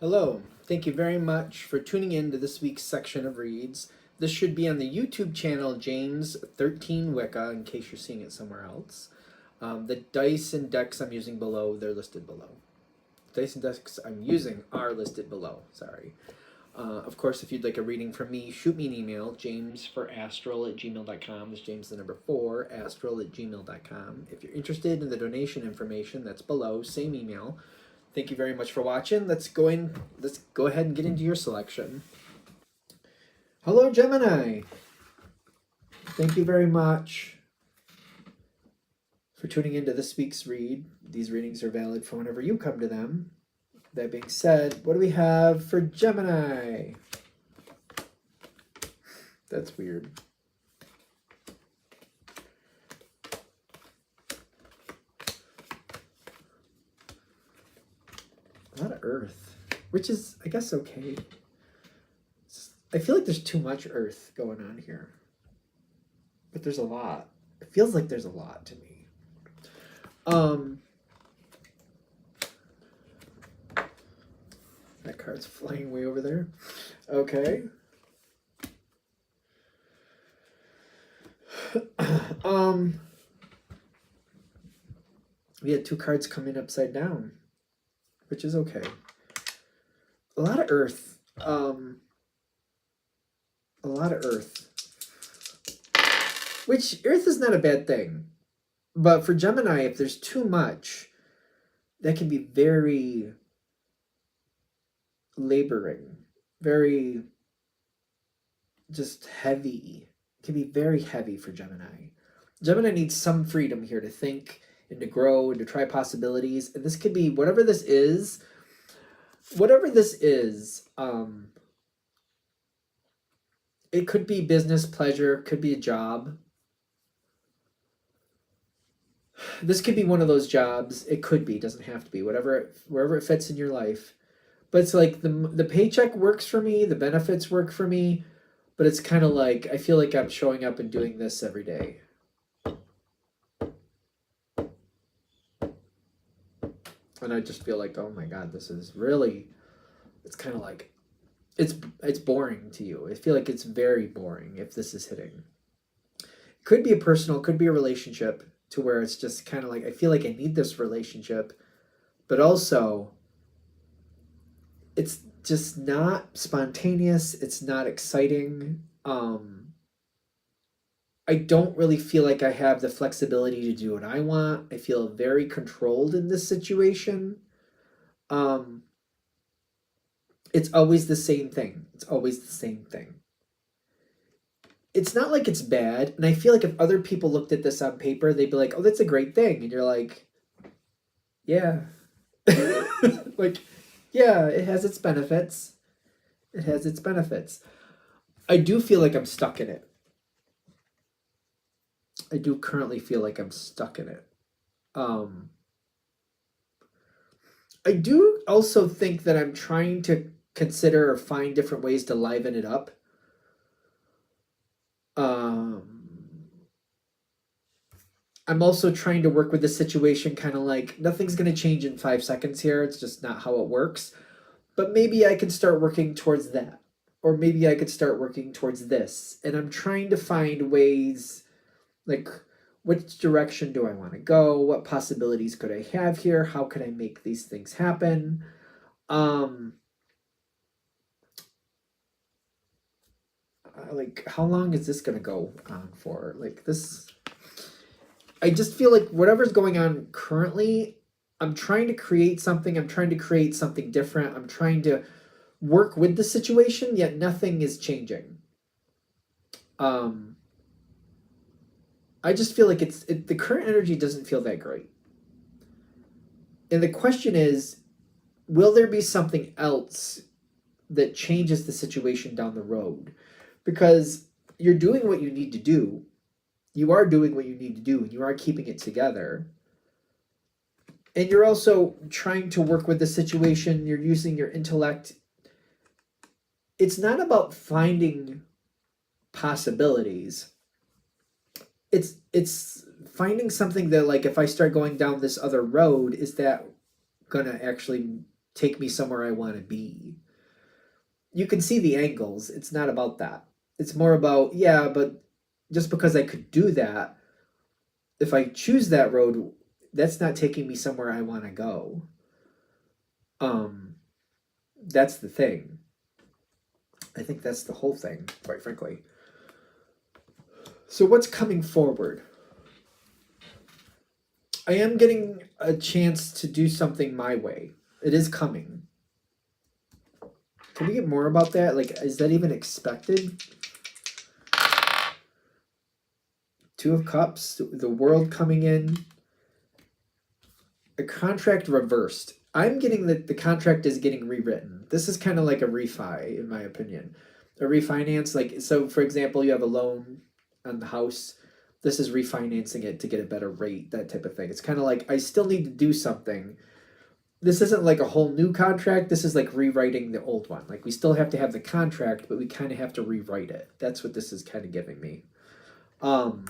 Hello, thank you very much for tuning in to this week's section of reads. This should be on the YouTube channel James 13 Wicca in case you're seeing it somewhere else. The dice and decks I'm using below, they're listed below. Dice and decks I'm using are listed below, sorry. Of course, if you'd like a reading from me, shoot me an email, jamesforastral@gmail.com. That's James the number 4, astral@gmail.com. If you're interested in the donation information, that's below, same email. Thank you very much for watching. Let's go ahead and get into your selection. Hello, Gemini. Thank you very much for tuning into this week's read. These readings are valid for whenever you come to them. That being said, what do we have for Gemini? That's weird. A lot of earth, which is, I guess, okay. I feel like there's too much earth going on here. But there's a lot. It feels like there's a lot to me. That card's flying way over there. Okay. We had two cards come in upside down, which is okay. A lot of earth. A lot of earth. Which, earth is not a bad thing. But for Gemini, if there's too much, that can be very laboring. Very just heavy. It can be very heavy for Gemini. Gemini needs some freedom here to think and to grow and to try possibilities. And this could be whatever this is. Whatever this is, it could be business, pleasure, could be a job. This could be one of those jobs. It could be, doesn't have to be, wherever it fits in your life. But it's like the paycheck works for me, the benefits work for me, but it's kind of like I feel like I'm showing up and doing this every day. And I just feel like, oh my God, this is really, it's kind of like, it's boring to you. I feel like it's very boring if this is hitting. It could be a personal, could be a relationship to where it's just kind of like, I feel like I need this relationship, but also it's just not spontaneous. It's not exciting. I don't really feel like I have the flexibility to do what I want. I feel very controlled in this situation. It's always the same thing. It's always the same thing. It's not like it's bad. And I feel like if other people looked at this on paper, they'd be like, oh, that's a great thing. And you're like, yeah. Like, yeah, it has its benefits. It has its benefits. I do feel like I'm stuck in it. I do currently feel like I'm stuck in it. I do also think that I'm trying to consider or find different ways to liven it up. I'm also trying to work with the situation kind of like nothing's going to change in 5 seconds here. It's just not how it works. But maybe I can start working towards that. Or maybe I could start working towards this. And I'm trying to find ways, like, which direction do I want to go? What possibilities could I have here? How could I make these things happen? Like, how long is this going to go on for? Like, this, I just feel like whatever's going on currently, I'm trying to create something. I'm trying to create something different. I'm trying to work with the situation, yet nothing is changing. I just feel like the current energy doesn't feel that great. And the question is, will there be something else that changes the situation down the road? Because you're doing what you need to do. You are doing what you need to do, and you are keeping it together. And you're also trying to work with the situation. You're using your intellect. It's not about finding possibilities. It's finding something that, like, if I start going down this other road, is that gonna actually take me somewhere I want to be. You can see the angles. It's not about that. It's more about, yeah, but just because I could do that, if I choose that road, that's not taking me somewhere I want to go. That's the thing. I think that's the whole thing, quite frankly. So what's coming forward? I am getting a chance to do something my way. It is coming. Can we get more about that? Like, is that even expected? Two of Cups, the world coming in. A contract reversed. I'm getting that the contract is getting rewritten. This is kind of like a refi, in my opinion. A refinance, like, so for example, you have a loan on the house. This is refinancing it to get a better rate, that type of thing. It's kind of like, I still need to do something. This isn't like a whole new contract. This is like rewriting the old one. Like, we still have to have the contract, but we kind of have to rewrite it. That's what this is kind of giving me. And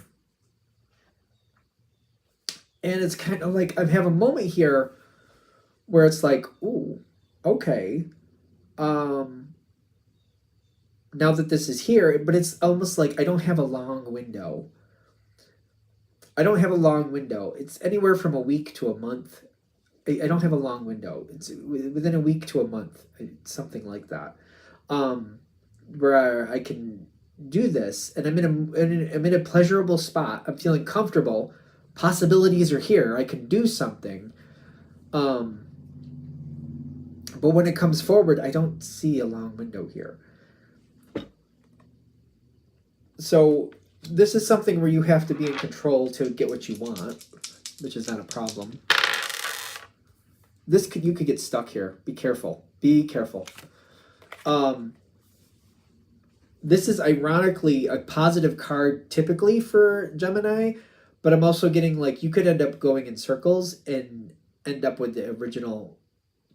it's kind of like, I have a moment here where it's like, ooh, okay. Now that this is here, but it's almost like I don't have a long window. I don't have a long window. It's anywhere from a week to a month. I don't have a long window. It's within a week to a month, something like that, where I can do this, and I'm in a pleasurable spot. I'm feeling comfortable. Possibilities are here. I can do something. But when it comes forward, I don't see a long window here. So this is something where you have to be in control to get what you want, which is not a problem. You could get stuck here. Be careful. Be careful. This is ironically a positive card typically for Gemini, but I'm also getting like you could end up going in circles and end up with the original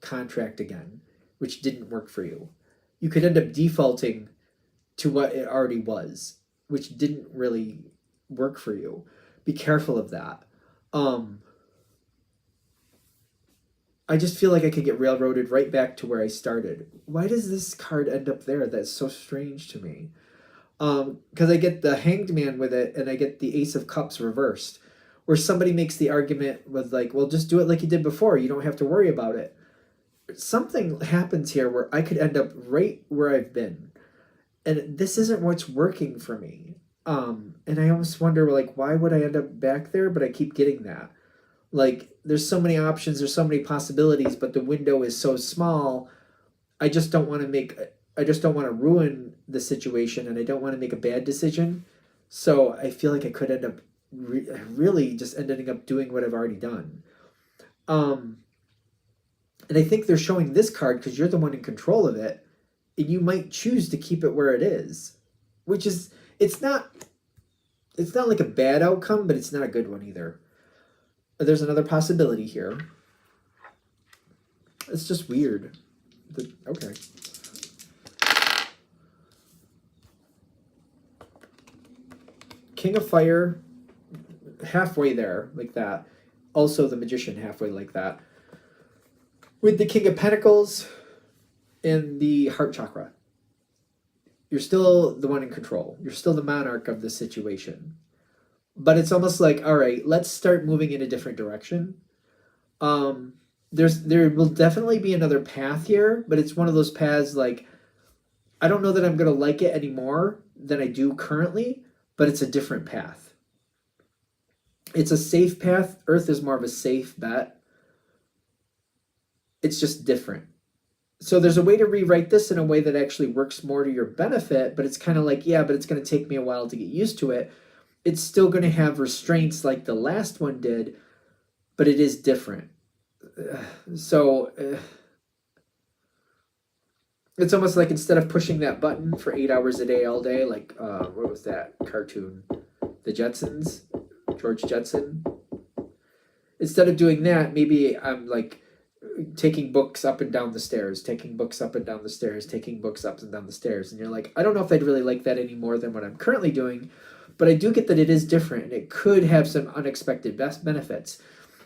contract again, which didn't work for you. You could end up defaulting to what it already was, which didn't really work for you. Be careful of that. I just feel like I could get railroaded right back to where I started. Why does this card end up there? That's so strange to me. Because I get the Hanged Man with it, and I get the Ace of Cups reversed, where somebody makes the argument with like, well, just do it like you did before. You don't have to worry about it. Something happens here where I could end up right where I've been. And this isn't what's working for me. And I almost wonder, like, why would I end up back there? But I keep getting that. Like, there's so many options, there's so many possibilities, but the window is so small. I just don't want to ruin the situation, and I don't want to make a bad decision. So I feel like I could end up really just ending up doing what I've already done. And I think they're showing this card because you're the one in control of it, and you might choose to keep it where it is, which is, it's not like a bad outcome, but it's not a good one either. There's another possibility here. It's just weird. Okay. King of Fire, halfway there, like that. Also the Magician, halfway like that. With the King of Pentacles and the Heart Chakra. You're still the one in control. You're still the monarch of the situation. But it's almost like, all right, let's start moving in a different direction. There will definitely be another path here, but it's one of those paths like, I don't know that I'm going to like it any more than I do currently, but it's a different path. It's a safe path. Earth is more of a safe bet. It's just different. So there's a way to rewrite this in a way that actually works more to your benefit, but it's kind of like, yeah, but it's going to take me a while to get used to it. It's still going to have restraints like the last one did, but it is different. So it's almost like instead of pushing that button for 8 hours a day all day, like what was that cartoon? The Jetsons? George Jetson? Instead of doing that, maybe I'm like taking books up and down the stairs, taking books up and down the stairs, taking books up and down the stairs. And you're like, I don't know if I'd really like that any more than what I'm currently doing, but I do get that it is different and it could have some unexpected benefits.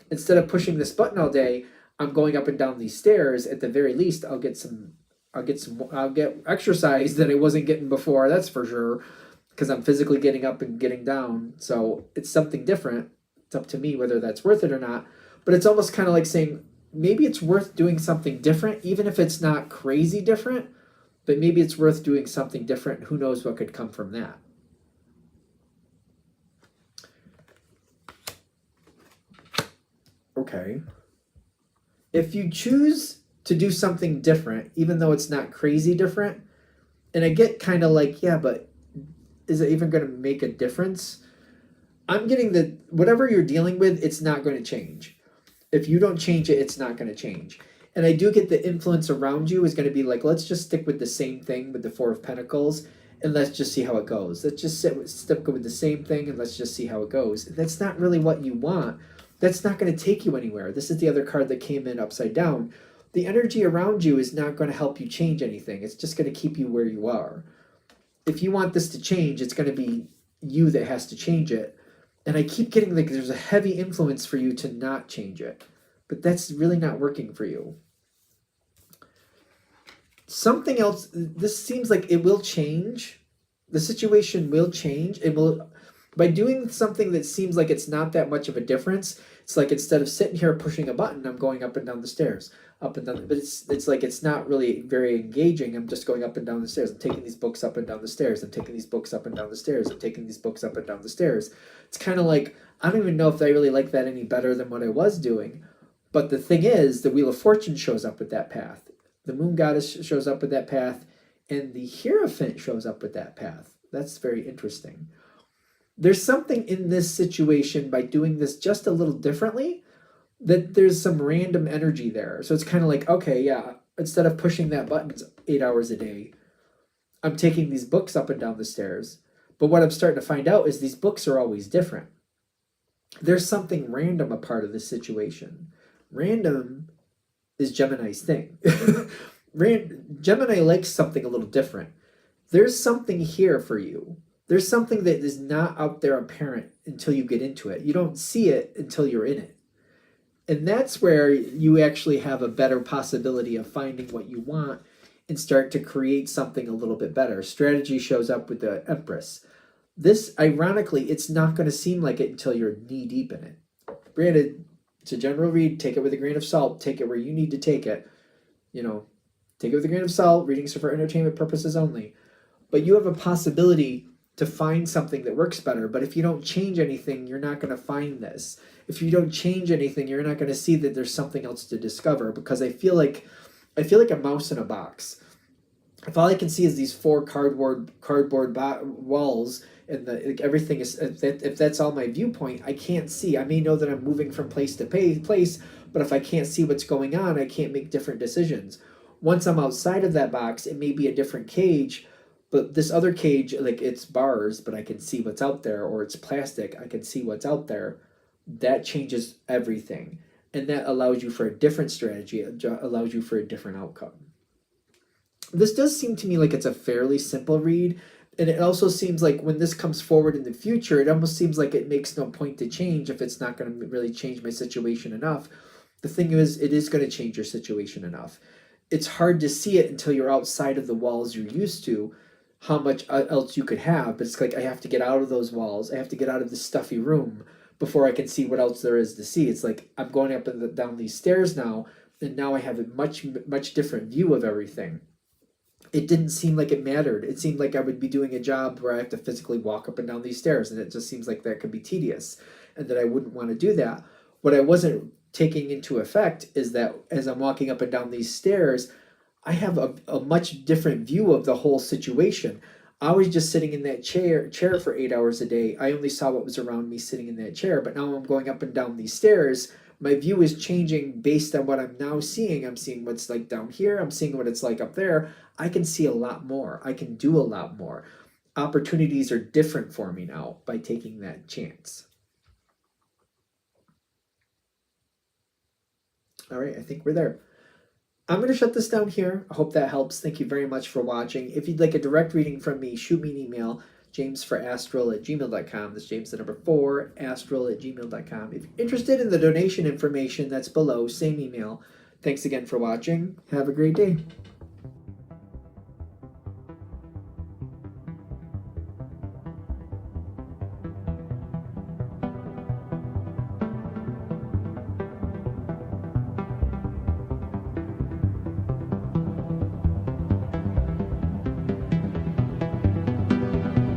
Instead of pushing this button all day, I'm going up and down these stairs. At the very least, I'll get exercise that I wasn't getting before. That's for sure, because I'm physically getting up and getting down. So it's something different. It's up to me whether that's worth it or not. But it's almost kind of like saying maybe it's worth doing something different, even if it's not crazy different. But maybe it's worth doing something different. Who knows what could come from that? Okay. If you choose to do something different, even though it's not crazy different, and I get kind of like, yeah, but is it even going to make a difference? I'm getting that whatever you're dealing with, it's not going to change. If you don't change it, it's not going to change. And I do get the influence around you is going to be like, let's just stick with the same thing with the Four of Pentacles, and let's just see how it goes. Let's just stick with the same thing, and let's just see how it goes. That's not really what you want. That's not going to take you anywhere. This is the other card that came in upside down. The energy around you is not going to help you change anything. It's just going to keep you where you are. If you want this to change, it's going to be you that has to change it. And I keep getting like there's a heavy influence for you to not change it. But that's really not working for you. Something else, this seems like it will change. The situation will change. It will, by doing something that seems like it's not that much of a difference. It's like instead of sitting here pushing a button, I'm going up and down the stairs, up and down. But it's like it's not really very engaging. I'm just going up and down the stairs. I'm taking these books up and down the stairs. I'm taking these books up and down the stairs. I'm taking these books up and down the stairs. It's kind of like, I don't even know if I really like that any better than what I was doing. But the thing is, the Wheel of Fortune shows up with that path. The Moon Goddess shows up with that path. And the Hierophant shows up with that path. That's very interesting. There's something in this situation by doing this just a little differently that there's some random energy there. So it's kind of like, okay, yeah, instead of pushing that button 8 hours a day, I'm taking these books up and down the stairs. But what I'm starting to find out is these books are always different. There's something random a part of this situation. Random is Gemini's thing. Gemini likes something a little different. There's something here for you. There's something that is not out there apparent until you get into it. You don't see it until you're in it. And that's where you actually have a better possibility of finding what you want and start to create something a little bit better. Strategy shows up with the Empress. This, ironically, it's not going to seem like it until you're knee deep in it. Granted, it's a general read. Take it with a grain of salt. Take it where you need to take it. You know, take it with a grain of salt. Readings are for entertainment purposes only. But you have a possibility to find something that works better. But if you don't change anything, you're not going to find this. If you don't change anything, you're not going to see that there's something else to discover, because I feel like a mouse in a box. If all I can see is these 4 cardboard walls and like everything is, if that's all my viewpoint, I can't see. I may know that I'm moving from place to place, but if I can't see what's going on, I can't make different decisions. Once I'm outside of that box, it may be a different cage. But this other cage, like it's bars, but I can see what's out there, or it's plastic, I can see what's out there. That changes everything. And that allows you for a different strategy. It allows you for a different outcome. This does seem to me like it's a fairly simple read. And it also seems like when this comes forward in the future, it almost seems like it makes no point to change if it's not going to really change my situation enough. The thing is, it is going to change your situation enough. It's hard to see it until you're outside of the walls you're used to, how much else you could have. But it's like I have to get out of those walls. I have to get out of this stuffy room before I can see what else there is to see. It's like I'm going up and down these stairs now, and now I have a much different view of everything. It didn't seem like it mattered. It seemed like I would be doing a job where I have to physically walk up and down these stairs, and it just seems like that could be tedious and that I wouldn't want to do that. What I wasn't taking into effect is that as I'm walking up and down these stairs, I have a much different view of the whole situation. I was just sitting in that chair for 8 hours a day. I only saw what was around me sitting in that chair, but now I'm going up and down these stairs. My view is changing based on what I'm now seeing. I'm seeing what's like down here. I'm seeing what it's like up there. I can see a lot more. I can do a lot more. Opportunities are different for me now by taking that chance. All right, I think we're there. I'm going to shut this down here. I hope that helps. Thank you very much for watching. If you'd like a direct reading from me, shoot me an email, jamesforastral@gmail.com. That's James the number 4, astral@gmail.com. If you're interested in the donation information, that's below, same email. Thanks again for watching. Have a great day.